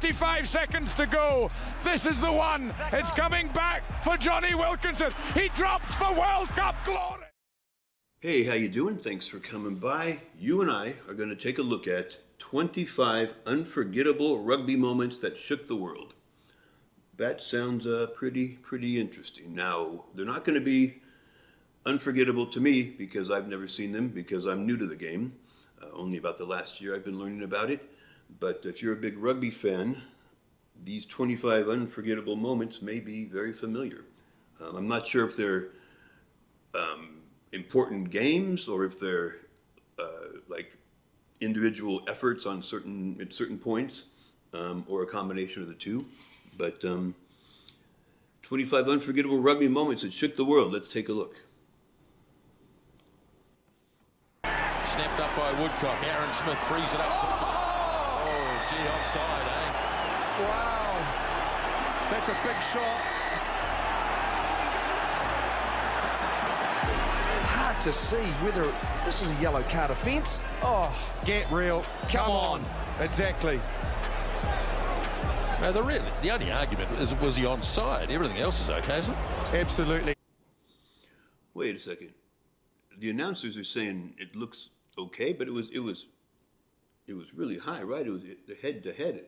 35 seconds to go. This is the one. It's coming back for Johnny Wilkinson. He drops for World Cup glory. Hey, how you doing? Thanks for coming by. You and I are going to take a look at 25 unforgettable rugby moments that shook the world. That sounds pretty interesting. Now, they're not going to be unforgettable to me because I've never seen them, because I'm new to the game. Only about the last year I've been learning about it. But if you're a big rugby fan, these 25 unforgettable moments may be very familiar. I'm not sure if they're important games or if they're like individual efforts on certain points, or a combination of the two. But 25 unforgettable rugby moments that shook the world. Let's take a look. Snapped up by Woodcock. Aaron Smith frees it up. Oh, gee, offside, eh? Wow. That's a big shot. Hard to see whether this is a yellow card offence. Oh, Get real. come on. Exactly. No, the only argument is, was he onside? Everything else is okay, isn't it? Absolutely. Wait a second. The announcers are saying it looks okay, but it was really high, right? It was the head-to-head.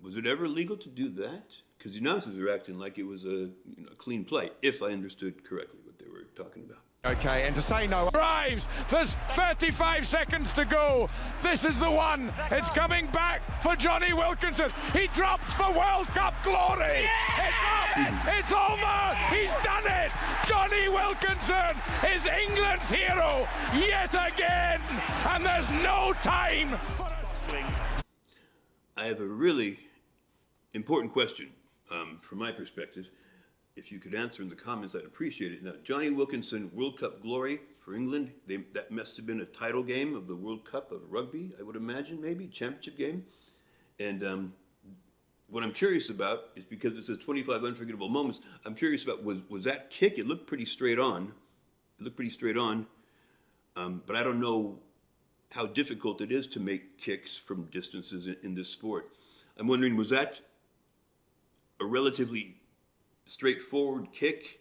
Was it ever legal to do that? Because the announcers are acting like it was a clean play, if I understood correctly what they were talking about. Okay, and to say no. Drives. There's 35 seconds to go. This is the one. It's coming back for Johnny Wilkinson. He drops for World Cup glory. It's up. It's over. He's done it. Johnny Wilkinson is England's hero yet again. And there's no time for a sling. I have a really important question from my perspective. If you could answer in the comments, I'd appreciate it. Now, Johnny Wilkinson, World Cup glory for England. That must have been a title game of the World Cup of rugby, I would imagine, maybe, championship game. And what I'm curious about is, because it says 25 unforgettable moments, I'm curious about, was that kick? It looked pretty straight on. But I don't know how difficult it is to make kicks from distances in this sport. I'm wondering, was that a relatively straightforward kick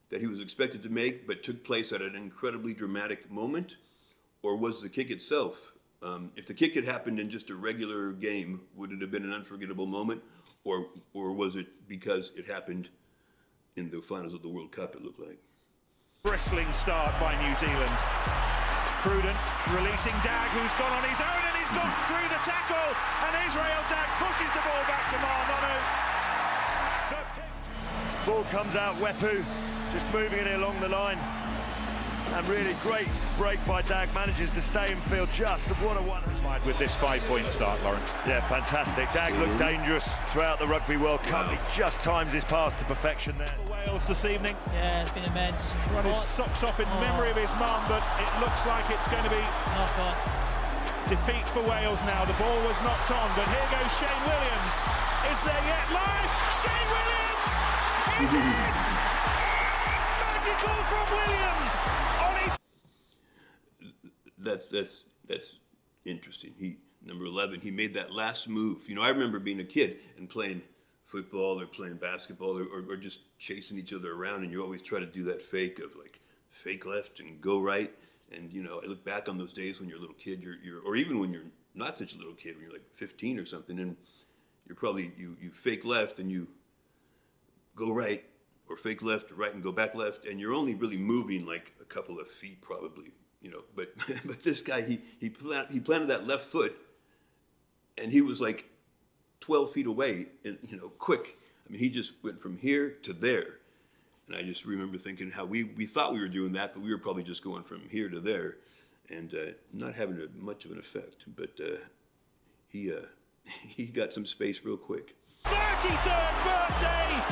that he was expected to make but took place at an incredibly dramatic moment? Or was the kick itself, if the kick had happened in just a regular game, would it have been an unforgettable moment? Or was it because it happened in the finals of the World Cup, it looked like? Bristling start by New Zealand. Prudent releasing Dag, who's gone on his own, and he's got through the tackle, and Israel Dag pushes the ball back to Marnono. Ball comes out, Wepu just moving it along the line, and really great break by Dag, manages to stay in field just. What a one with this 5-point start, Lawrence. Yeah, fantastic. Dag looked dangerous throughout the Rugby World Cup. He just times his pass to perfection there. Wales this evening. Yeah, it's been immense. Run his socks off in memory of his mum, but it looks like it's going to be Knock on. defeat for Wales now. The ball was knocked on, but here goes Shane Williams. Is there yet live? Shane Williams! He's in! Magical from Williams on his... That's interesting. Number 11, he made that last move. I remember being a kid and playing football or playing basketball or just chasing each other around, and you always try to do that fake of like fake left and go right. And I look back on those days when you're a little kid, or even when you're not such a little kid, when you're like 15 or something, and you're probably you fake left and you go right, or fake left, right, and go back left, and you're only really moving like a couple of feet probably, but this guy, he planted that left foot, and he was like 12 feet away, and quick. I mean, he just went from here to there. And I just remember thinking how we thought we were doing that, but we were probably just going from here to there, and not having much of an effect. But he got some space real quick. 33rd birthday!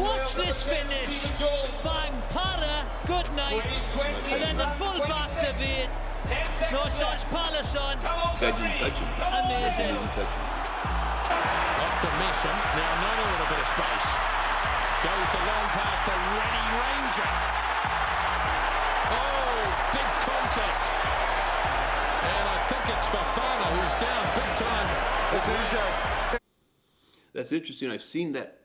Watch this finish. Bang, para, good night. And then the full back to beat. No such Palason. Guy didn't touch him. Amazing. Off to Mason. Now not a little bit of space. Goes the long pass to Rennie Ranger. Oh, big contact. And I think it's Fafana who's down big It's Uche. That's interesting. I've seen that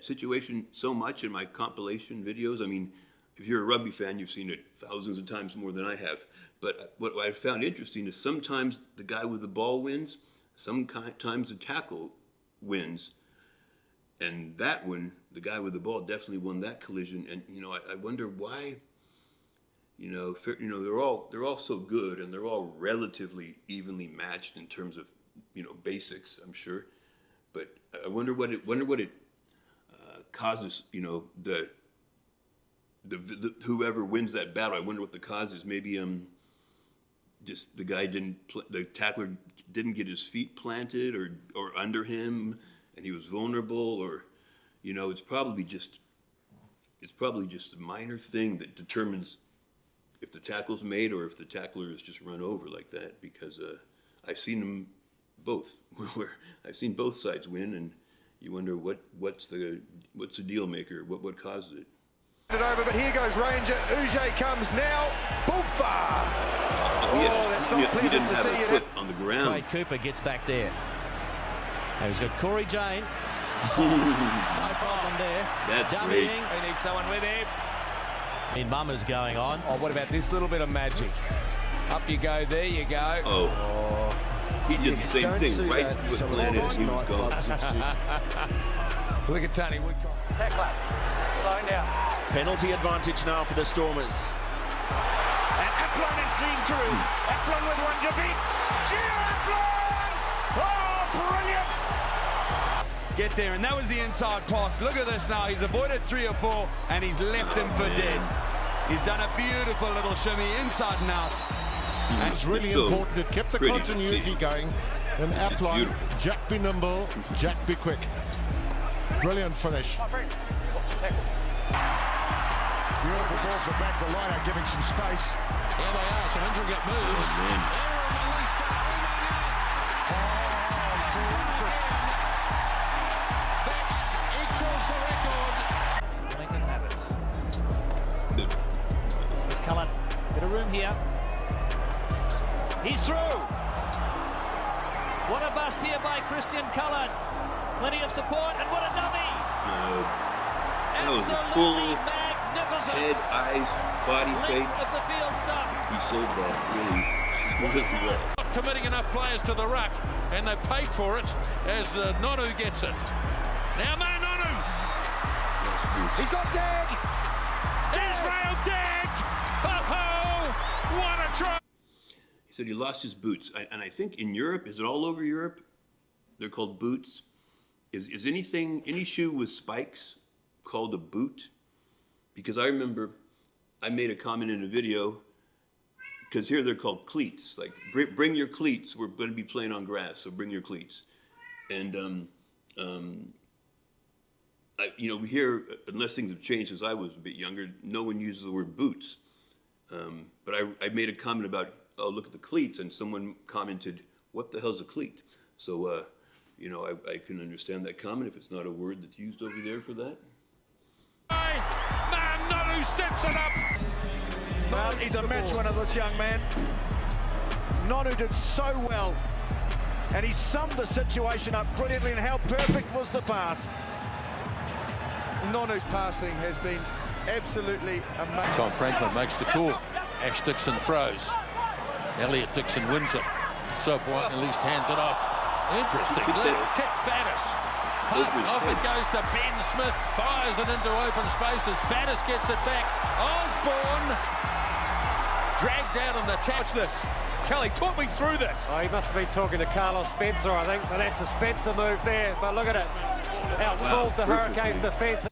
situation so much in my compilation videos. I mean, if you're a rugby fan, you've seen it thousands of times more than I have. But what I found interesting is sometimes the guy with the ball wins, sometimes the tackle wins. And that one, the guy with the ball definitely won that collision. And I wonder why. They're all so good, and they're all relatively evenly matched in terms of basics, I'm sure. But I wonder what it causes. The whoever wins that battle. I wonder what the cause is. Maybe just the tackler didn't get his feet planted or under him, and he was vulnerable, or it's probably just a minor thing that determines if the tackle's made or if the tackler is just run over like that. Because I've seen them both, where I've seen both sides win, and you wonder what's the deal maker, what causes it. Over, but here goes Ranger. Uche comes now. Boomfa! Oh, that's not pleasant to see it. Foot on the ground. Wade Cooper gets back there. Now he's got Corey Jane. No problem there. That's Dummying. great. We need someone with him. In Mummer's going on. Oh, what about this little bit of magic? Up you go, there you go. Oh. He did the same thing, right? Foot planted, he was gone. Look at Tony Woodcock. Tackler, slowing down. Penalty advantage now for the Stormers. And Applon is clean through. Applon with one to beat. Gio Applon! Oh, brilliant! Get there, and that was the inside pass. Look at this now. He's avoided 3 or 4, and he's left him for dead. He's done a beautiful little shimmy inside and out. And it's really important. It kept the continuity going. And Applon, Jack be nimble, Jack be quick. Brilliant finish. Beautiful ball from back the line out, giving some space. Here they are, some intricate moves. That equals the record. Wellington have it. There's Cullen. Bit of room here. He's through. What a bust here by Christian Cullen. Plenty of support, and what a dummy! That was a full magnificent head, eyes, body fake. of the field stuff. He sold that really well. Not committing enough players to the ruck, and they paid for it as Nonu gets it. Now Nonu! He's got Dag! Israel Dag! Oh, what a try! He said he lost his boots. And I think in Europe, is it all over Europe? They're called boots. Is any shoe with spikes called a boot? Because I remember I made a comment in a video, because here they're called cleats. Like, bring your cleats. We're going to be playing on grass, so bring your cleats. And we hear, unless things have changed since I was a bit younger, no one uses the word boots. But I made a comment about, oh, look at the cleats, and someone commented, what the hell's a cleat? So, I can understand that comment if it's not a word that's used over there for that. Nonu sets it up. Well, he's a match winner, this young man. Nonu did so well, and he summed the situation up brilliantly. And how perfect was the pass? Nonu's passing has been absolutely amazing. Tom Franklin makes the call. Ash Dixon throws. Elliot Dixon wins it. So at least hands it off. Interesting little kick, Faddis. Off it goes to Ben Smith, fires it into open spaces. Faddis gets it back. Osborne dragged out on the touch. This. Kelly, talk me through this. Oh, he must have been talking to Carlos Spencer, I think, but that's a Spencer move there. But look at it. Outfooled the Hurricanes defence.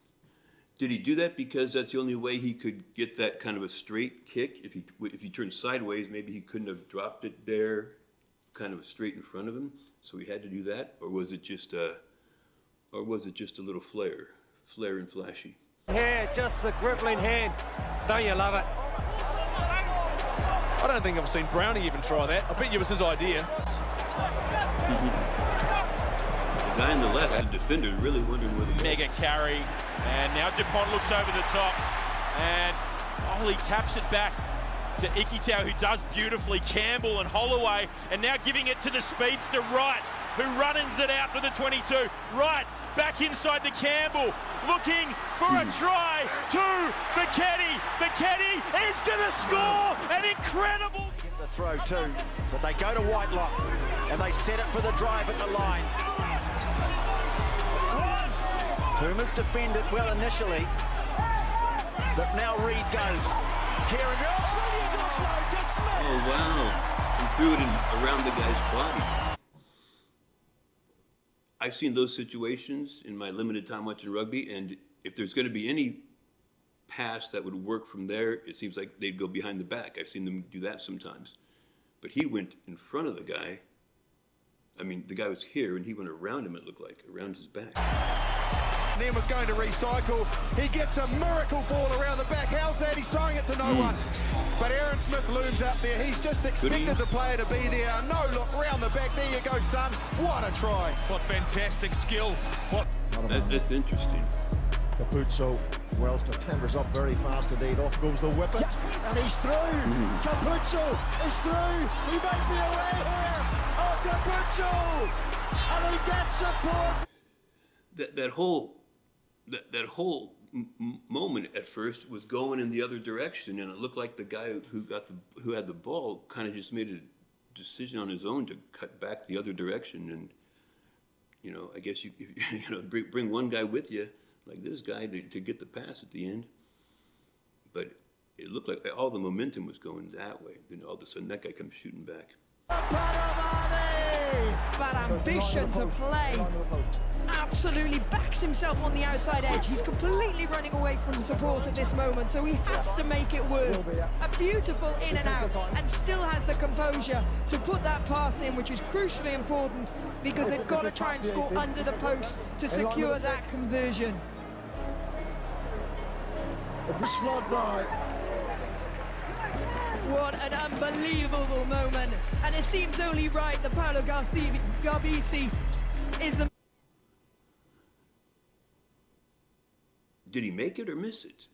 Did he do that because that's the only way he could get that kind of a straight kick? If he turned sideways, maybe he couldn't have dropped it there, kind of straight in front of him. So he had to do that, or was it just a little flair and flashy? Here, just the grippling hand. Don't you love it? I don't think I've seen Brownie even try that. I bet you it was his idea. The guy on the left, the defender, really wondering whether Mega carry, and now Dupont looks over the top, and Ollie taps it back. to Ikitau, who does beautifully, Campbell and Holloway, and now giving it to the speedster Wright, who runs it out for the 22. Wright back inside to Campbell, looking for a try to Fiketti. Fiketti is going to score an incredible... Get the throw too, but they go to Whitelock and they set it for the drive at the line. Pumas defend it well initially, but now Reed goes. Kieran, oh wow, he threw it around the guy's body. I've seen those situations in my limited time watching rugby, and if there's going to be any pass that would work from there, it seems like they'd go behind the back. I've seen them do that sometimes. But he went in front of the guy. I mean, the guy was here, and he went around him, it looked like, around his back. Then was going to recycle. He gets a miracle ball around the back. How's that? He's throwing it to no one. But Aaron Smith looms up there. He's just expected the player to be there. No look, round the back. There you go, son. What a try. What fantastic skill. What? That's interesting. Capuzzo, Welsh defenders up very fast indeed. Off goes the whippet, and he's through. Capuzzo is through. He might be away here. Oh, Capuzzo! And he gets support. That whole moment at first was going in the other direction, and it looked like the guy who had the ball kind of just made a decision on his own to cut back the other direction. And you know, I guess you bring one guy with you, like this guy, to get the pass at the end. But it looked like all the momentum was going that way. Then all of a sudden, that guy comes shooting back. But ambition to play. Absolutely backs himself on the outside edge. He's completely running away from support at this moment, so he has to make it work. A beautiful in and out, and still has the composure to put that pass in, which is crucially important because they've got to try and score under the post to secure that conversion. What an unbelievable moment, and it seems only right that Paolo Garbisi is the... Did he make it or miss it?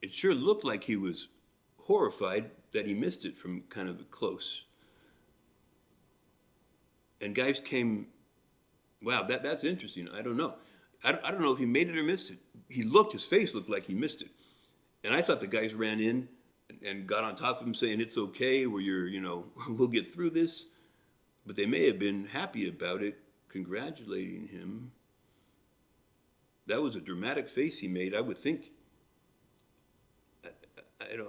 It sure looked like he was horrified that he missed it from kind of close. And guys came, wow, that's interesting. I don't know. I don't know if he made it or missed it. His face looked like he missed it. And I thought the guys ran in and got on top of him saying, it's okay, we'll get through this. But they may have been happy about it, congratulating him. That was a dramatic face he made. I would think,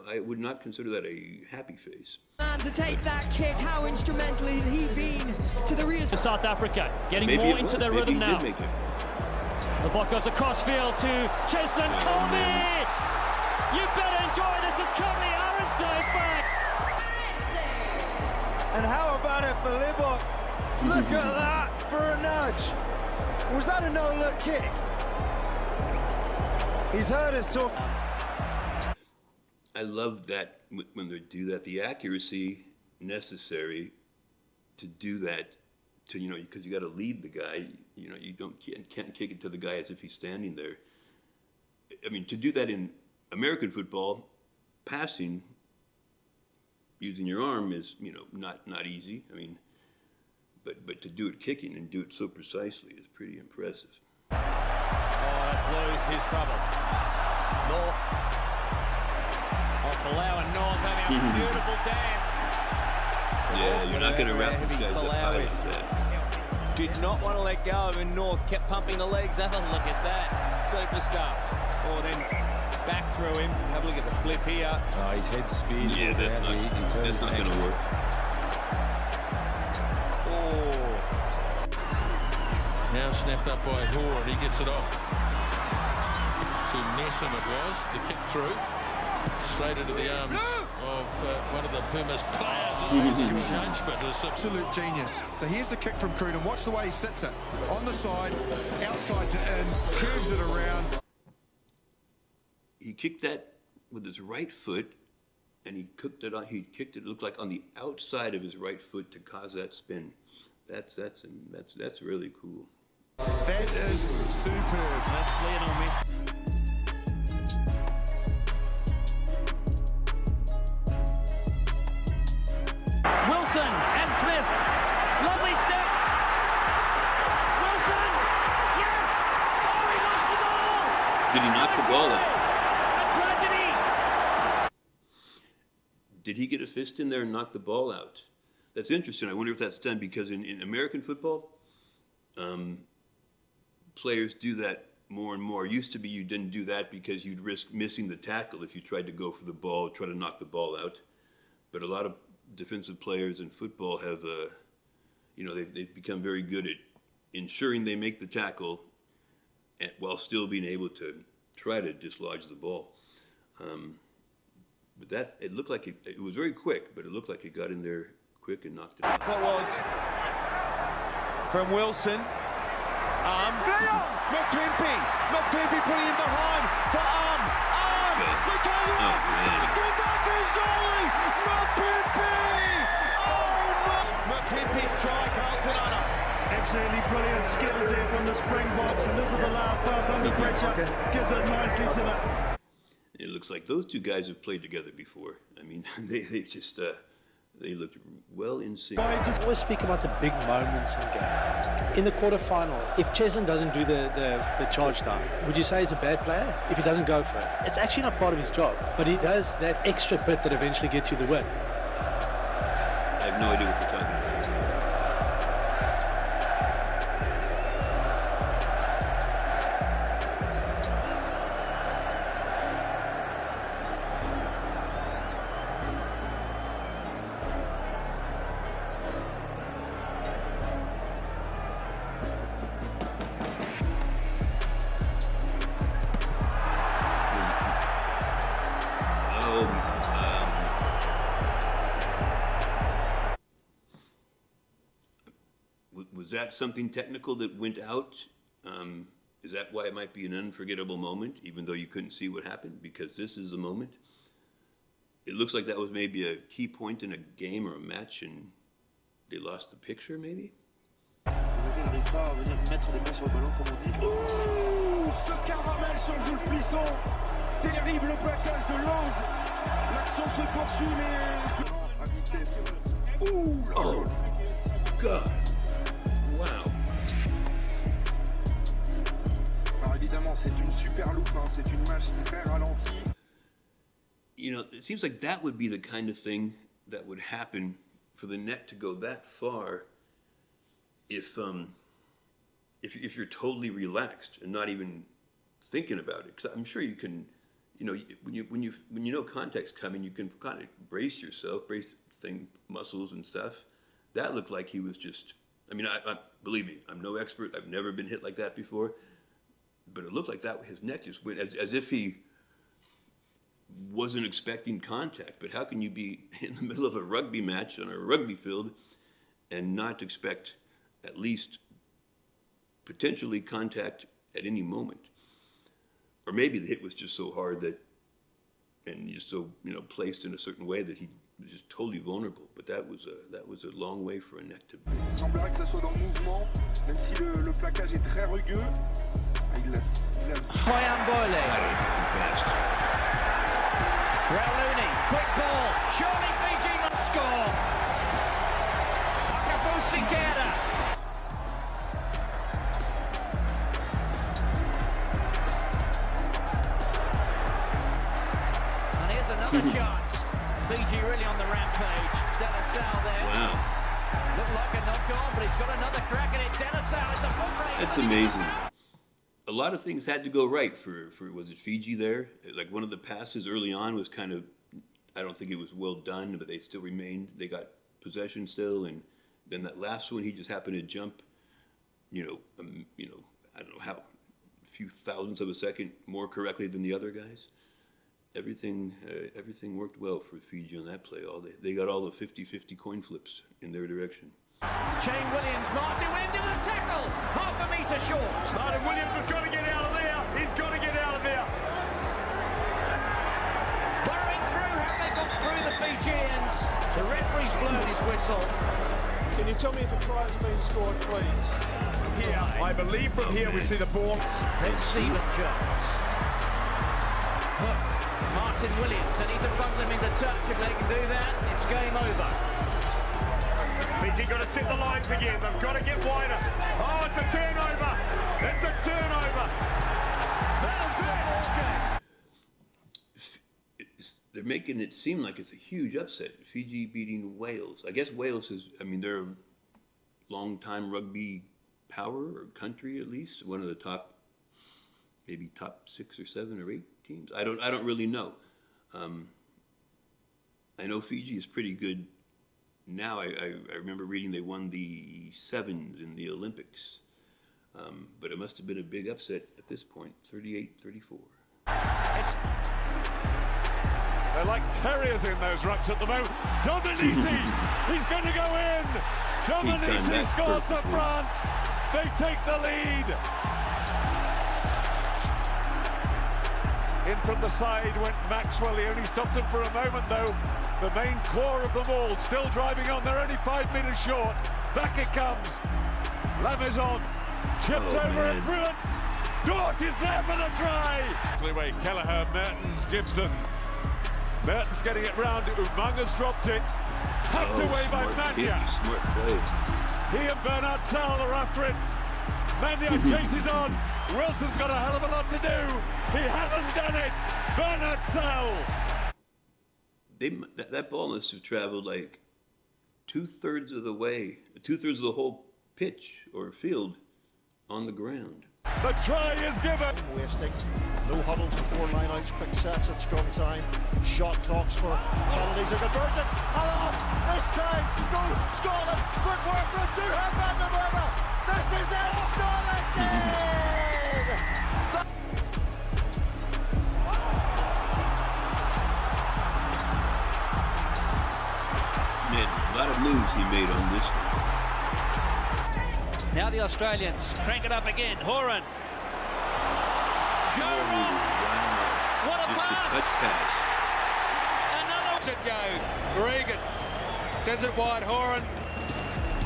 I would not consider that a happy face. And to take that kick, how instrumental has he been to the real... South Africa getting more into their rhythm now. The ball goes across field to Cheslin Colby. You better enjoy this. It's Colby Aronside back. And how about it for Libok? Look at that for a nudge. Was that a no-look kick? He's heard us talk. I love that when they do that, the accuracy necessary to do that, because you got to lead the guy. You can't kick it to the guy as if he's standing there. I mean, to do that in American football, passing using your arm is not easy. I mean, but to do it kicking and do it so precisely is pretty impressive. Oh, that's Lou's his trouble. North. Palau and North having a beautiful dance. Yeah, you're not going to wrap these guys up high like that. Did not want to let go, and North kept pumping the legs. Have a look at that. Superstar. Oh, then back through him. Have a look at the flip here. Oh, his head's speed. Yeah, that's not going to work. Oh. Now snapped up by Hoare, and he gets it off. To Nessam it was, the kick through. Straight into the arms of one of the Pumas players. His judgment is absolute genius. So here's the kick from Cruden. Watch the way he sits it. On the side, outside to in, curves it around. He kicked that with his right foot, and he kicked it, it looked like on the outside of his right foot to cause that spin. That's really cool. That is superb. That's Lionel Messi. Did he knock the ball out? Did he get a fist in there and knock the ball out? That's interesting. I wonder if that's done because in American football, players do that more and more. It used to be you didn't do that because you'd risk missing the tackle if you tried to go for the ball, try to knock the ball out. But a lot of defensive players in football have, they've become very good at ensuring they make the tackle while still being able to try to dislodge the ball. But it looked like it was very quick, but it looked like it got in there quick and knocked it out. That was from Wilson. McPimpy putting him behind for McPimpy's try, Carlton Hunter. Absolutely brilliant skills here from the Springboks, and this is the last pass under pressure. Gives it nicely to the... It looks like those two guys have played together before. I mean, they just they looked well in sync. I just always speak about the big moments in game. In the quarterfinal, if Chesson doesn't do the charge down, would you say he's a bad player? If he doesn't go for it, it's actually not part of his job, but he does that extra bit that eventually gets you the win. I have no idea what you're talking about. Was that something technical that went out? Is that why it might be an unforgettable moment, even though you couldn't see what happened? Because this is the moment. It looks like that was maybe a key point in a game or a match, and they lost the picture, maybe? Ouh, ce caramel sur Jules Puissant. Terrible plaquage de Lens. L'action se poursuit, mais à vitesse. Ouh! Oh, God. Wow. Alors évidemment, c'est une super loupe, hein. C'est une match très ralentie. You know, it seems like that would be the kind of thing that would happen for the net to go that far if you're totally relaxed and not even thinking about it. Because I'm sure you can, when you know contact's coming, you can kind of brace yourself, muscles and stuff. That looked like he was just. I mean, I believe me, I'm no expert. I've never been hit like that before, but it looked like that his neck just went as if he wasn't expecting contact. But how can you be in the middle of a rugby match on a rugby field and not expect at least potentially contact at any moment? Or maybe the hit was just so hard and just so placed in a certain way that he was just totally vulnerable. But that was a long way for a neck to be. Il semblerait que ça soit dans le mouvement, même si le plaquage est très rugueux. Il laisse. Rauluni, quick ball. Surely Fiji must score. Akabusikera. And here's another chance. Fiji really on the rampage. Denisau there. Wow. Looked like a knock-on, but he's got another crack at it. Denisau, it's a foot race. That's amazing. A lot of things had to go right for was it Fiji there? Like one of the passes early on was kind of, I don't think it was well done, but they still remained. They got possession still, and then that last one he just happened to jump, I don't know how, a few thousandths of a second more correctly than the other guys. Everything worked well for Fiji on that play. They got all the 50-50 coin flips in their direction. Shane Williams, Martin Williams in the tackle, half a metre short. Martin Williams has got to get out of there. He's got to get out of there. Burrowing through, have they got through the Fijians? The referee's blown his whistle. Can you tell me if a try has been scored, please? Here, I believe from here we see the ball. Then Stephen Jones. Hook, Martin Williams, they need to bundle him into touch. If they can do that, it's game over. Fiji got to sit the lines again. They've got to get wider. Oh, it's a turnover. It's a turnover. That's it. They're making it seem like it's a huge upset. Fiji beating Wales. I guess Wales is, I mean, they're a long-time rugby power or country at least. One of the top, maybe top 6 or 7 or 8 teams. I don't really know. I know Fiji is pretty good now. I remember reading they won the 7s in the Olympics. But it must have been a big upset at this point, 38-34. They're like terriers in those rucks at the moment. Dominici, he's going to go in. Dominici scores for France. They take the lead. In from the side went Maxwell. He only stopped him for a moment, though. The main core of them all still driving on. They're only 5 meters short. Back it comes. Lamezon chips over and brilliant. Dort is there for the try. Anyway, Kelleher, Mertens, Gibson. Mertens getting it round. Umanga's dropped it. Hacked away by Mandia. Smart play. He and Bernard Sal are after it. Mandia chases on. Wilson's got a hell of a lot to do. He hasn't done it. Bernard Sal. That ball must have traveled like 2/3 of the way, 2/3 of the whole pitch or field on the ground. The try is given. Wasting. No huddles before lineouts, quick sets at scrum time. Shot clocks for penalties or conversions. Hello! This time, go Scotland! Footwork from Duhan van der Merwe! This is Man, a lot of moves he made on this one. Now the Australians crank it up again. Horan. Joe Rock. Wow. What a Just pass. a touch pass. Another. It go. Regan sends it wide. Horan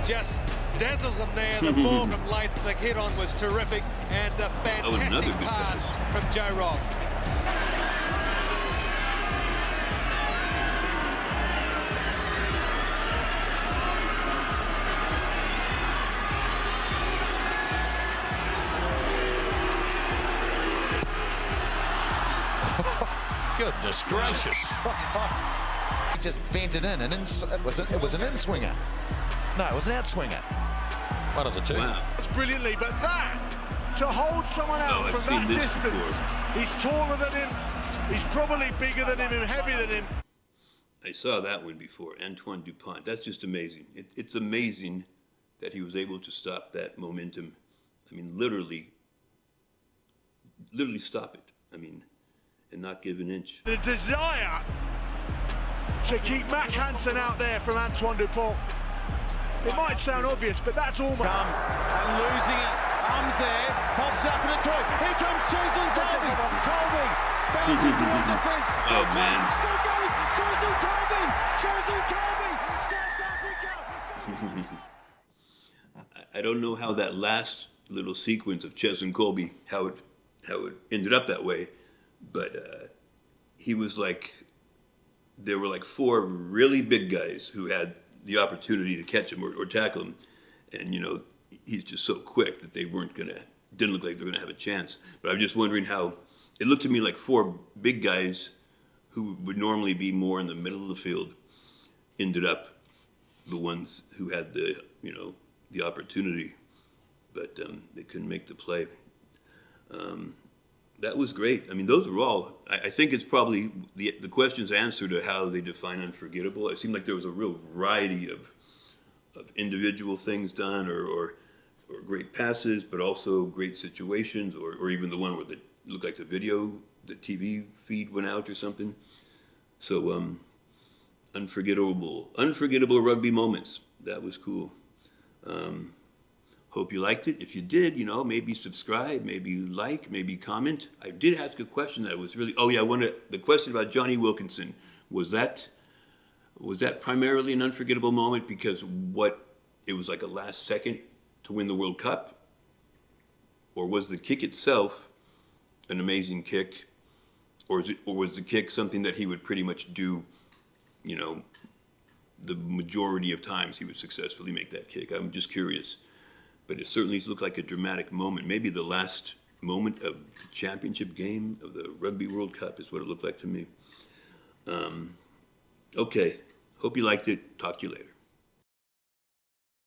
just dazzles them there. The ball from length, the hit on was terrific, and a fantastic pass from Joe Rock. Goodness gracious. He just bent it in, and it was an in-swinger. No, it was an out-swinger. One of the two. Wow. It's brilliantly, but that, to hold someone out from that distance, he's taller than him, he's probably bigger than him and heavier than him. I saw that one before, Antoine Dupont. That's just amazing. It's amazing that he was able to stop that momentum. I mean, literally stop it. I mean, and not give an inch. The desire to keep Mac Hansen out there from Antoine Dupont. It might sound obvious, but that's almost... And losing it. Arms there. Pops up and a throw. Here comes Cheslin Colby. Colby. Bounces towards the fence. Oh, man. Still going. Cheslin Colby. Cheslin Colby. South Africa. I don't know how that last little sequence of Cheslin Colby, how it ended up that way, but he was like, there were like 4 really big guys who had the opportunity to catch him or tackle him, and you know, he's just so quick that they didn't look like they were gonna have a chance. But I'm just wondering how it looked to me like 4 big guys who would normally be more in the middle of the field ended up the ones who had the opportunity, but they couldn't make the play. That was great. I mean, those are all, I think it's probably the question's answer to how they define unforgettable. It seemed like there was a real variety of individual things done or great passes, but also great situations, or even the one where it looked like the TV feed went out or something. So unforgettable rugby moments. That was cool. Hope you liked it. If you did, maybe subscribe, maybe like, maybe comment. I did ask a question that was really, the question about Johnny Wilkinson, was that primarily an unforgettable moment because it was like a last second to win the World Cup? Or was the kick itself an amazing kick? Or was the kick something that he would pretty much do, the majority of times he would successfully make that kick? I'm just curious. But it certainly looked like a dramatic moment. Maybe the last moment of the championship game of the Rugby World Cup is what it looked like to me. Okay, hope you liked it. Talk to you later.